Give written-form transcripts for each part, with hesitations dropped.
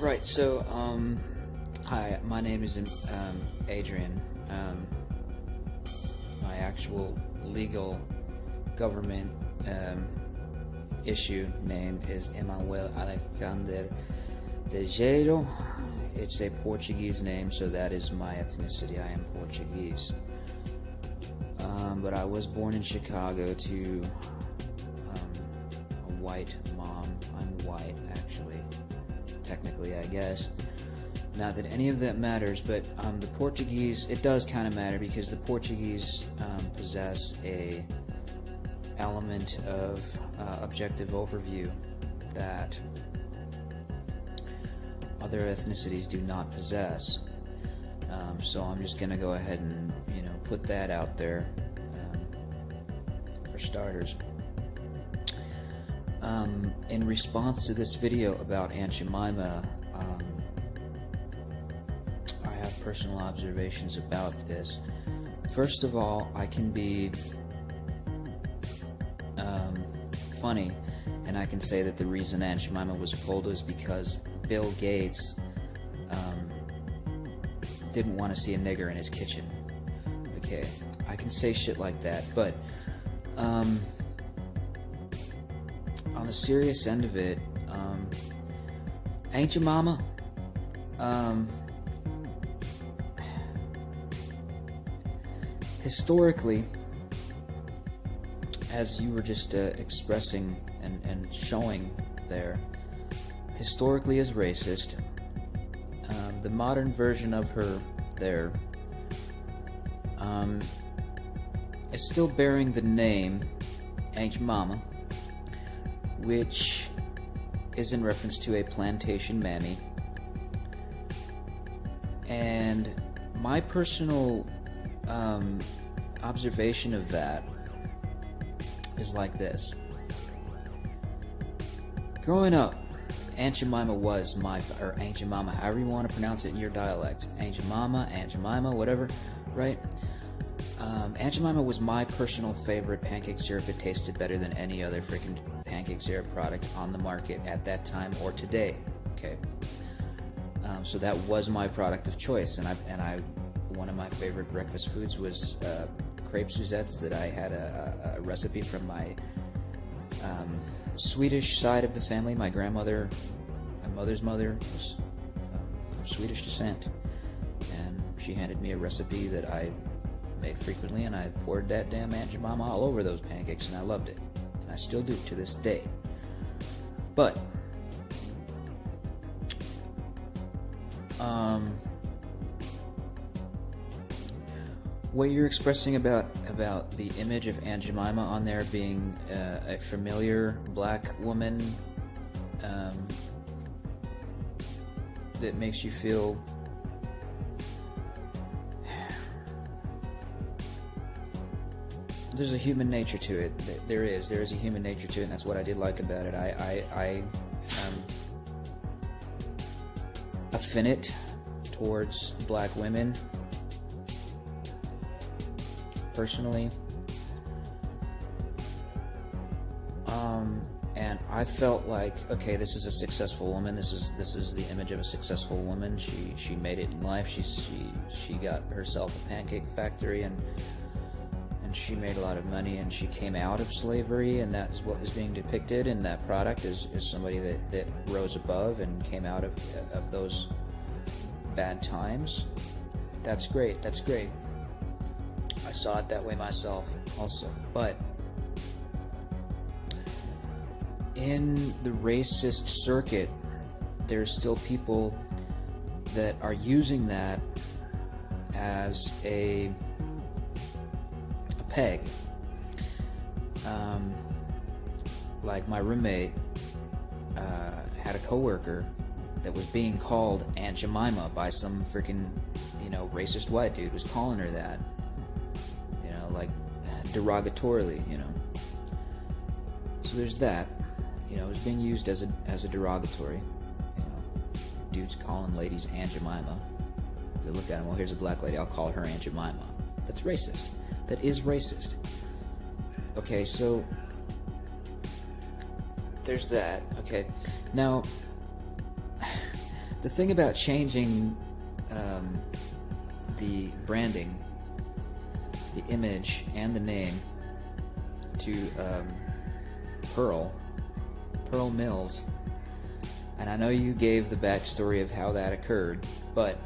Right, so, hi, my name is Adrian. My actual legal government issue name is Emanuel Alexander Tejero. It's a Portuguese name, so that is my ethnicity. I am Portuguese. But I was born in Chicago to a white mom. I'm white, actually. Technically, I guess. Not that any of that matters, but the Portuguese, it does kind of matter because the Portuguese possess a element of objective overview that other ethnicities do not possess. So I'm just going to go ahead and, put that out there for starters. In response to this video about Aunt Jemima, I have personal observations about this. First of all, I can be funny, and I can say that the reason Aunt Jemima was pulled was because Bill Gates didn't want to see a nigger in his kitchen. Okay, I can say shit like that, but on the serious end of it, Aunt Jemima, historically, as you were just expressing and showing there, historically is racist. The modern version of her there is still bearing the name Aunt Jemima, which is in reference to a plantation mammy. And my personal observation of that is like this. Growing up, Aunt Jemima was or Aunt Jemima, however you want to pronounce it in your dialect. Aunt Jemima, whatever, right? Aunt Jemima was my personal favorite pancake syrup. It tasted better than any other freaking pancake syrup product on the market at that time or today, okay? So that was my product of choice, and one of my favorite breakfast foods was crepe Suzettes that I had a recipe from my Swedish side of the family. My mother's mother was of Swedish descent, and she handed me a recipe that I made frequently, and I poured that damn Aunt Jemima all over those pancakes, and I loved it, and I still do to this day. But what you're expressing about the image of Aunt Jemima on there being a familiar black woman that makes you feel there's a human nature to it. There is a human nature to it, and that's what I did like about it. I affinate towards black women personally, and I felt like, okay, this is a successful woman. This is the image of a successful woman. She made it in life. She got herself a pancake factory, and she made a lot of money, and she came out of slavery, and that is what is being depicted in that product is somebody that rose above and came out of those bad times. That's great. I saw it that way myself also. But in the racist circuit, there's still people that are using that as a peg. Like my roommate had a coworker that was being called Aunt Jemima by some freaking, racist white dude was calling her that, like derogatorily, So there's that, it was being used as a derogatory, dudes calling ladies Aunt Jemima. They look at him, well, here's a black lady, I'll call her Aunt Jemima. That's racist. That is racist. Okay, so there's that. Okay, now The thing about changing the branding, the image, and the name to Pearl Mills, and I know you gave the backstory of how that occurred, but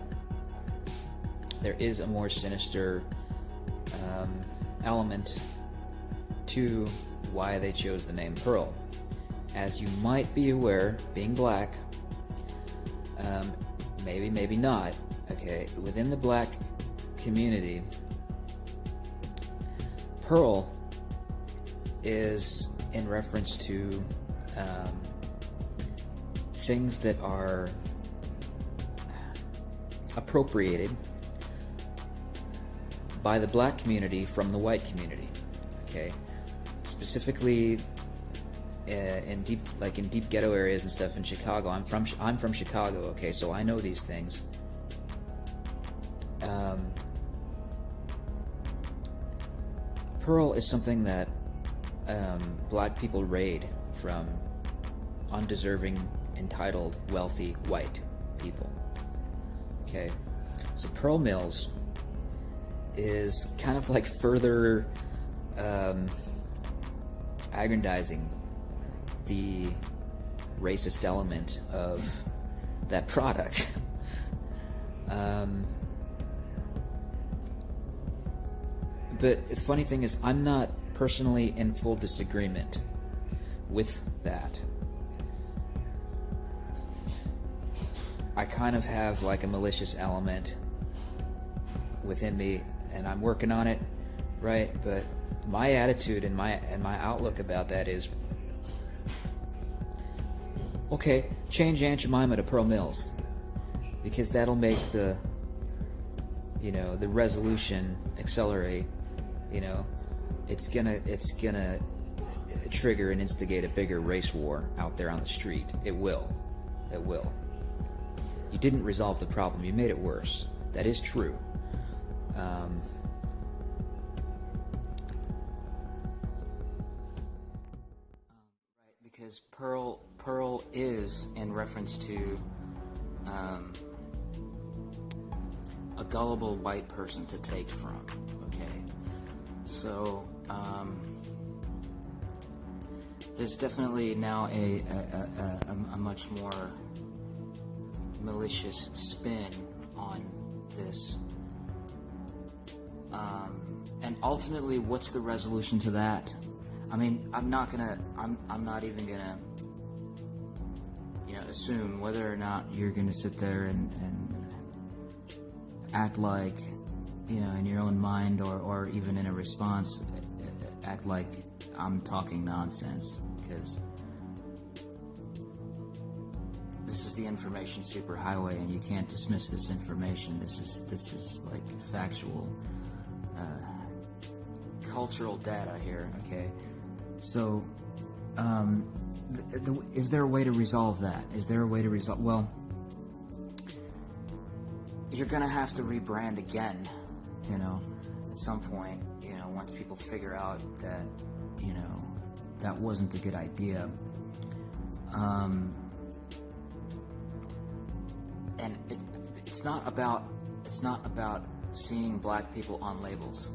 there is a more sinister element to why they chose the name Pearl. As you might be aware, being black, maybe not, okay, within the black community, Pearl is in reference to things that are appropriated by the black community from the white community, okay? Specifically in deep ghetto areas and stuff in Chicago. I'm from Chicago, okay, so I know these things. Pearl is something that black people raid from undeserving, entitled, wealthy, white people. Okay, so Pearl Mills is kind of like further aggrandizing the racist element of that product. But the funny thing is, I'm not personally in full disagreement with that. I kind of have like a malicious element within me, and I'm working on it, right? But my attitude and my outlook about that is, okay, change Aunt Jemima to Pearl Mills, because that'll make the resolution accelerate. It's gonna trigger and instigate a bigger race war out there on the street. It will. You didn't resolve the problem, you made it worse. That is true. Right, because Pearl is in reference to a gullible white person to take from. Okay, so there's definitely now a much more malicious spin on this. And ultimately, what's the resolution to that? I mean, I'm not even gonna, assume whether or not you're gonna sit there and act like, in your own mind, or even in a response, act like I'm talking nonsense, because this is the information superhighway, and you can't dismiss this information. This is like factual, cultural data here. Okay, so is there a way to resolve that? Well, you're gonna have to rebrand again, at some point, once people figure out that, that wasn't a good idea. And it's not about seeing black people on labels.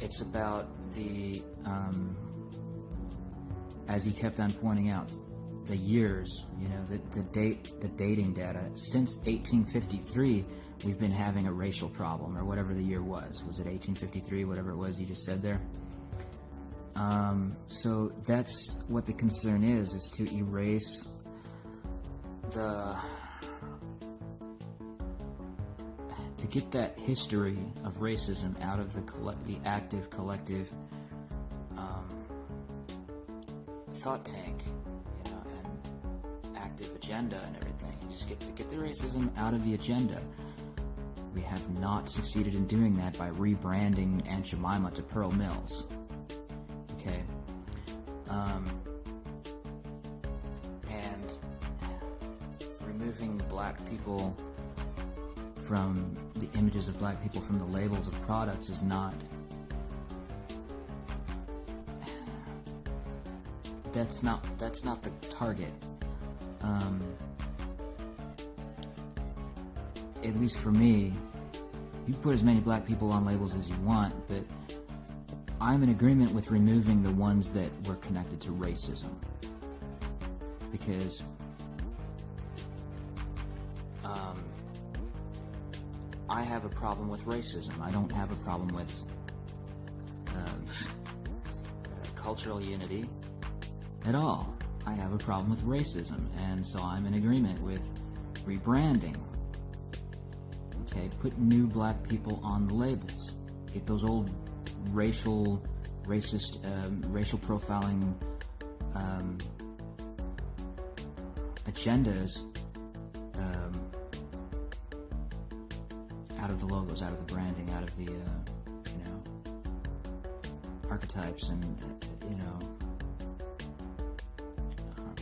It's about the, as you kept on pointing out, the years, the dating data. Since 1853, we've been having a racial problem, or whatever the year was. Was it 1853, whatever it was you just said there? So that's what the concern is to erase to get that history of racism out of the active collective thought tank, and active agenda and everything. Just get the racism out of the agenda. We have not succeeded in doing that by rebranding Aunt Jemima to Pearl Mills. Okay. And removing black people from the images of black people from the labels of products is not. That's not the target. at least for me, you put as many black people on labels as you want, but I'm in agreement with removing the ones that were connected to racism. Because I have a problem with racism. I don't have a problem with cultural unity at all. I have a problem with racism, and so I'm in agreement with rebranding. Okay, put new black people on the labels. Get those old racial profiling agendas out of the logos, out of the branding, out of the archetypes, and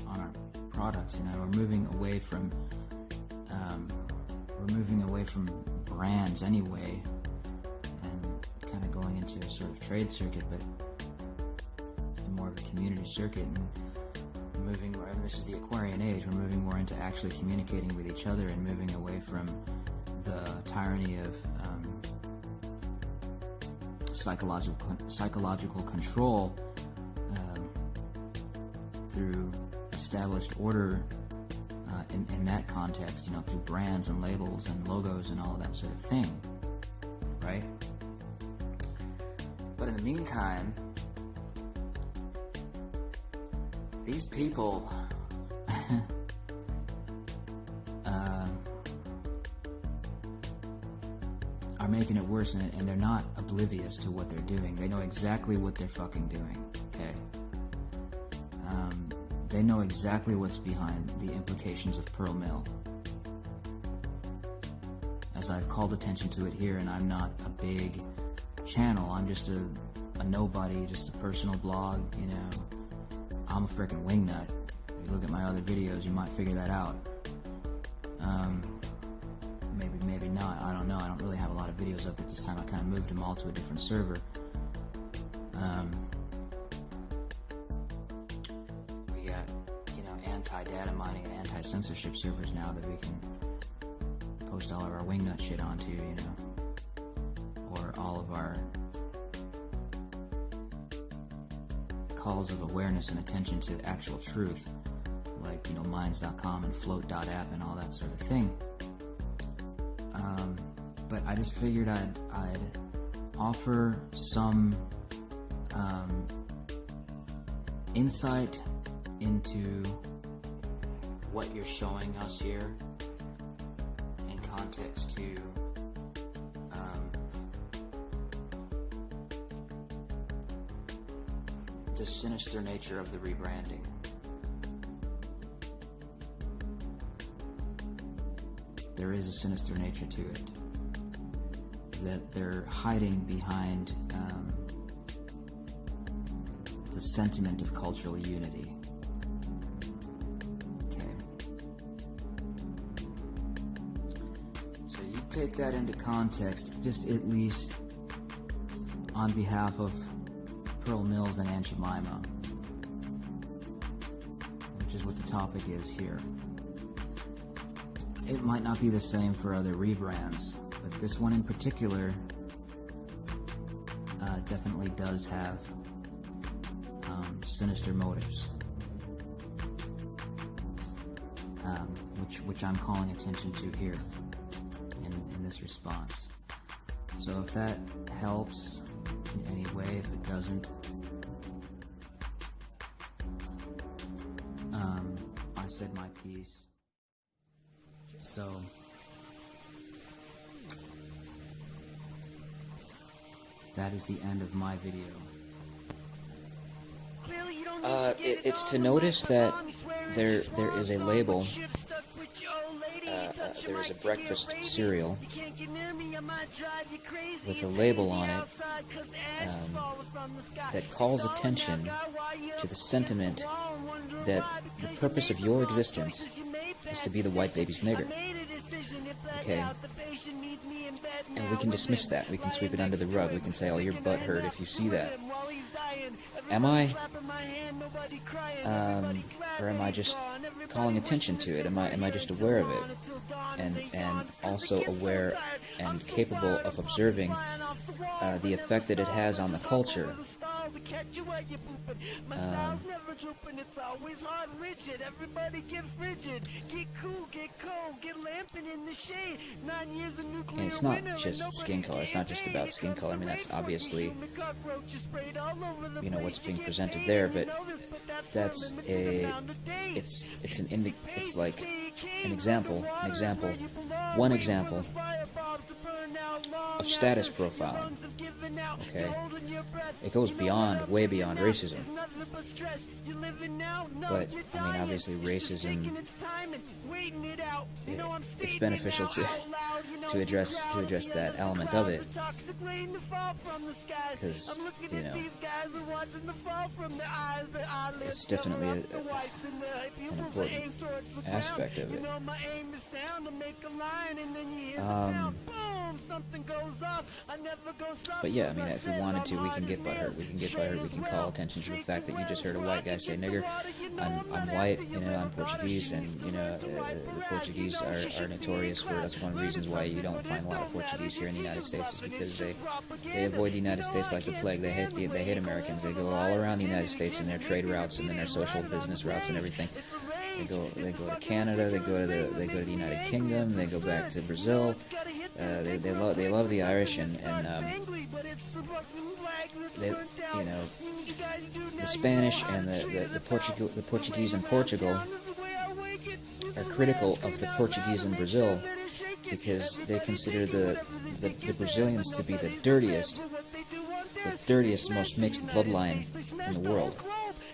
on our products. We're moving away from brands anyway, and kind of going into a sort of trade circuit, but more of a community circuit, and moving. I mean, this is the Aquarian age. We're moving more into actually communicating with each other and moving away from the tyranny of psychological control through established order in that context, through brands and labels and logos and all of that sort of thing, right? But in the meantime, these people are making it worse, and they're not oblivious to what they're doing. They know exactly what they're fucking doing, okay? They know exactly what's behind the implications of Pearl Mill. As I've called attention to it here, and I'm not a big channel, I'm just a nobody, just a personal blog, I'm a freaking wingnut. If you look at my other videos, you might figure that out. Maybe not, I don't know. I don't really have a lot of videos up at this time. I kind of moved them all to a different server. We got, anti-data mining and anti-censorship servers now that we can post all of our wingnut shit onto, or all of our calls of awareness and attention to actual truth, like, minds.com and float.app and all that sort of thing. But I just figured I'd offer some insight into what you're showing us here in context to the sinister nature of the rebranding. There is a sinister nature to it, that they're hiding behind the sentiment of cultural unity. Okay. So you take that into context, just at least on behalf of Pearl Mills and Aunt Jemima, which is what the topic is here. It might not be the same for other rebrands, but this one in particular definitely does have sinister motives, which I'm calling attention to here in this response. So if that helps in any way, if it doesn't, I said my piece. So that is the end of my video. It's to notice that there is a label. There is a breakfast cereal with a label on it that calls attention to the sentiment that the purpose of your existence is to be the white baby's nigger. Okay? And we can dismiss that. We can sweep it under the rug. We can say, oh, you're butthurt if you see that. Am I, or am I just calling attention to it? Am I just aware of it, and also aware and capable of observing the effect that it has on the culture? And it's not just skin color. It's not just about skin color. I mean, that's obviously, you know, what's being presented there, but that's it's like an example, one example of status profiling. Okay, it goes way beyond racism. But I mean, obviously, racism, it's beneficial to address that element of it, because, you know, it's definitely an important aspect of it. But yeah, I mean, if we wanted to, we can get butthurt. We can call attention to the fact that you just heard a white guy say nigger. I'm white, you know, I'm Portuguese, and, you know, the Portuguese are notorious for, that's one of the reasons why you don't find a lot of Portuguese here in the United States, is because they avoid the United States like the plague. They hate Americans. They go all around the United States in their trade routes and then their social business routes and everything. They go to Canada. They go to the United Kingdom. They go back to Brazil. They love the Irish, and they, you know, the Spanish and the Portuguese in Portugal are critical of the Portuguese in Brazil, because they consider the Brazilians to be the dirtiest, most mixed bloodline in the world.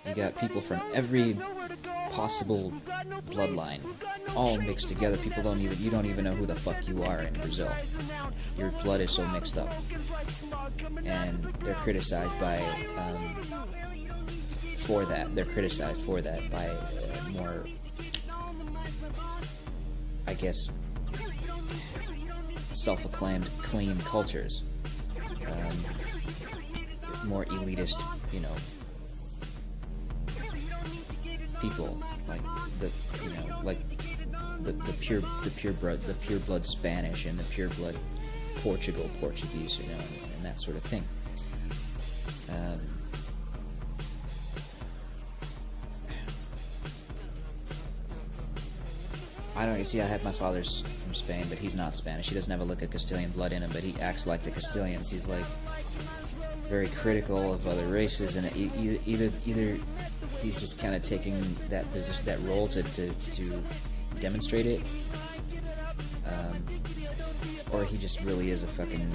You got people from every possible bloodline, all mixed together. You don't even know who the fuck you are in Brazil. Your blood is so mixed up, and they're criticized by for that. They're criticized for that by more, I guess, self-acclaimed clean cultures, more elitist, you know, people, like the pure blood Spanish and the pure blood Portuguese, you know, and that sort of thing. I don't see. I have my father's from Spain, but he's not Spanish. He doesn't have a lick of Castilian blood in him, but he acts like the Castilians. He's like very critical of other races, and either he's just kind of taking that role to demonstrate it, or he just really is a fucking,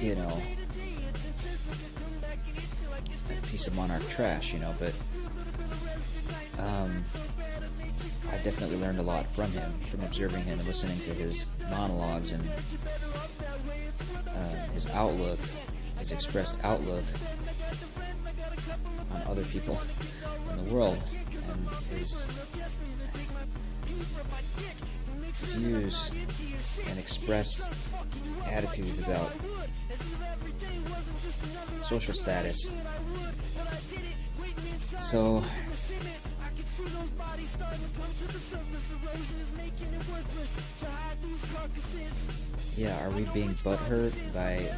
you know, a piece of monarch trash, you know. But I definitely learned a lot from him, from observing him and listening to his monologues and his outlook, his expressed outlook on other people in the world, and his views and expressed attitudes about social status. So, yeah, are we being butthurt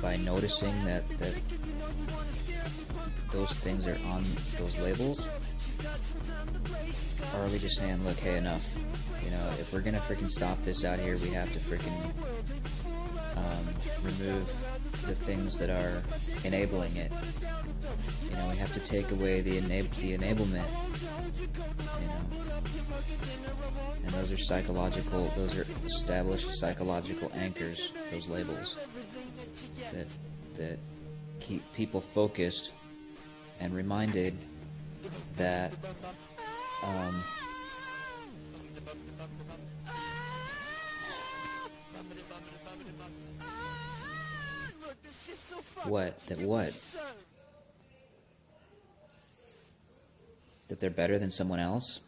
by noticing that those things are on those labels? Or are we just saying, look, hey, enough. You know, if we're gonna freaking stop this out here, we have to freaking remove the things that are enabling it. You know, we have to take away the enablement. You know, and those are established psychological anchors, those labels that keep people focused and reminded that that they're better than someone else,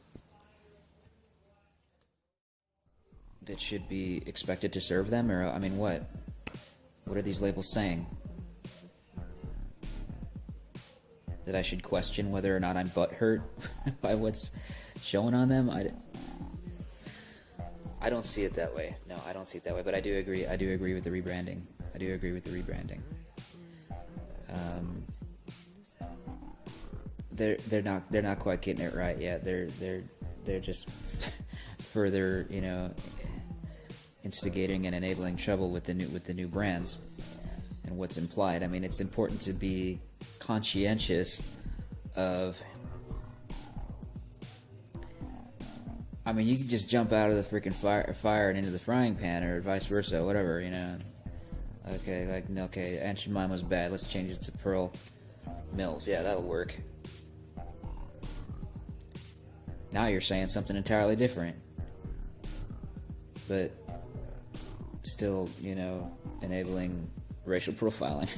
that should be expected to serve them, or I mean, what are these labels saying? that I should question whether or not I'm butthurt by what's showing on them. I don't see it that way. No, I don't see it that way. But I do agree. I do agree with the rebranding. I do agree with the rebranding. They're not quite getting it right yet. They're just further, you know, instigating and enabling trouble with the new brands and what's implied. I mean, it's important to be conscientious of. I mean, you can just jump out of the freaking fire and into the frying pan, or vice versa, whatever, you know. Okay, like, okay, Aunt Jemima's bad. Let's change it to Pearl Mills. Yeah, that'll work. Now you're saying something entirely different, but still, you know, enabling racial profiling.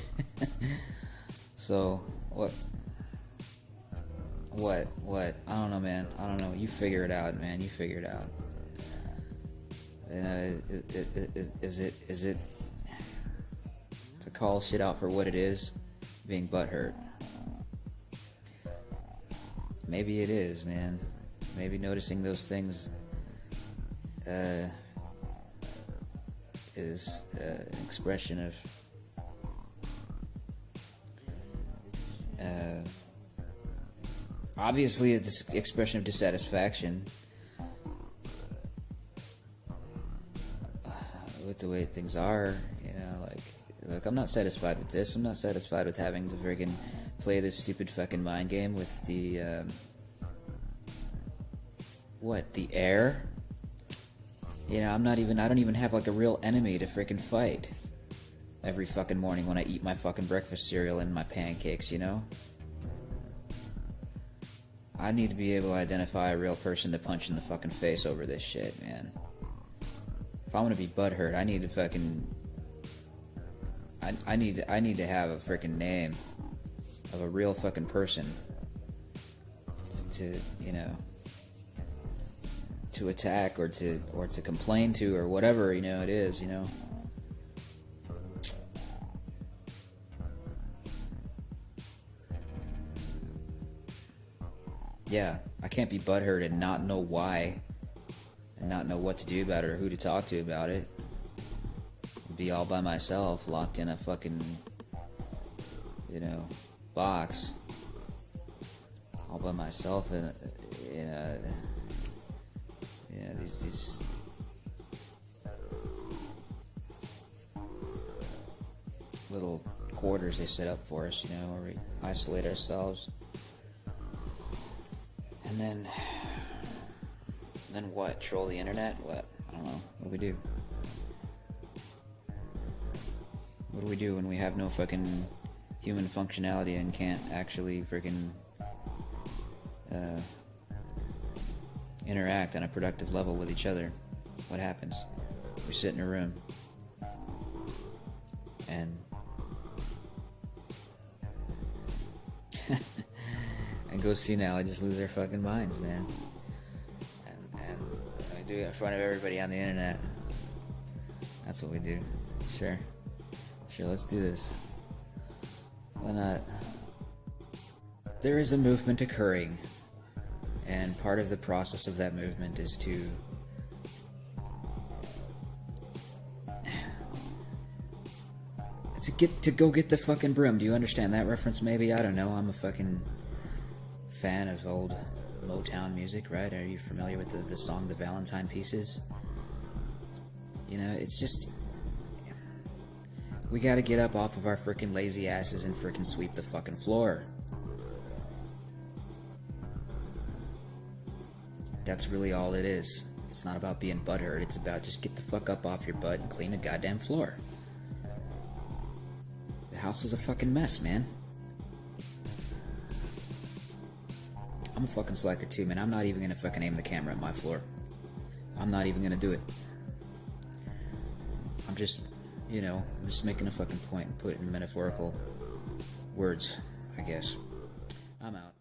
So, what? I don't know, man. I don't know. You figure it out, man. You figure it out. Is it to call shit out for what it is, being butthurt? Maybe it is, man. Maybe noticing those things is an expression of obviously it's an expression of dissatisfaction with the way things are, you know, like, look, I'm not satisfied with this. I'm not satisfied with having to friggin' play this stupid fucking mind game with the the air. You know, I don't even have like a real enemy to freaking fight every fucking morning when I eat my fucking breakfast cereal and my pancakes, you know? I need to be able to identify a real person to punch in the fucking face over this shit, man. If I want to be butthurt, I need to fucking... I need to have a freaking name of a real fucking person to, you know, to attack or to complain to or whatever, you know, it is, you know. Yeah, I can't be butthurt and not know why and not know what to do about it or who to talk to about it. Be all by myself, locked in a fucking, you know, box, all by myself in a these little quarters they set up for us, you know, where we isolate ourselves. And then what? Troll the internet? What? I don't know. What do we do? What do we do when we have no fucking human functionality and can't actually freaking interact on a productive level with each other? What happens? We sit in a room and and go senile and just lose their fucking minds, man. And we do it in front of everybody on the internet. That's what we do. Sure, let's do this. Why not? There is a movement occurring, and part of the process of that movement is to go get the fucking broom. Do you understand that reference? Maybe, I don't know. I'm a fucking fan of old Motown music, right? Are you familiar with the song The Valentine Pieces? You know, it's just, we gotta get up off of our freaking lazy asses and freaking sweep the fucking floor. That's really all it is. It's not about being butthurt. It's about just get the fuck up off your butt and clean the goddamn floor. The house is a fucking mess, man. I'm a fucking slacker too, man. I'm not even gonna fucking aim the camera at my floor. I'm not even gonna do it. I'm just, you know, I'm just making a fucking point and put it in metaphorical words, I guess. I'm out.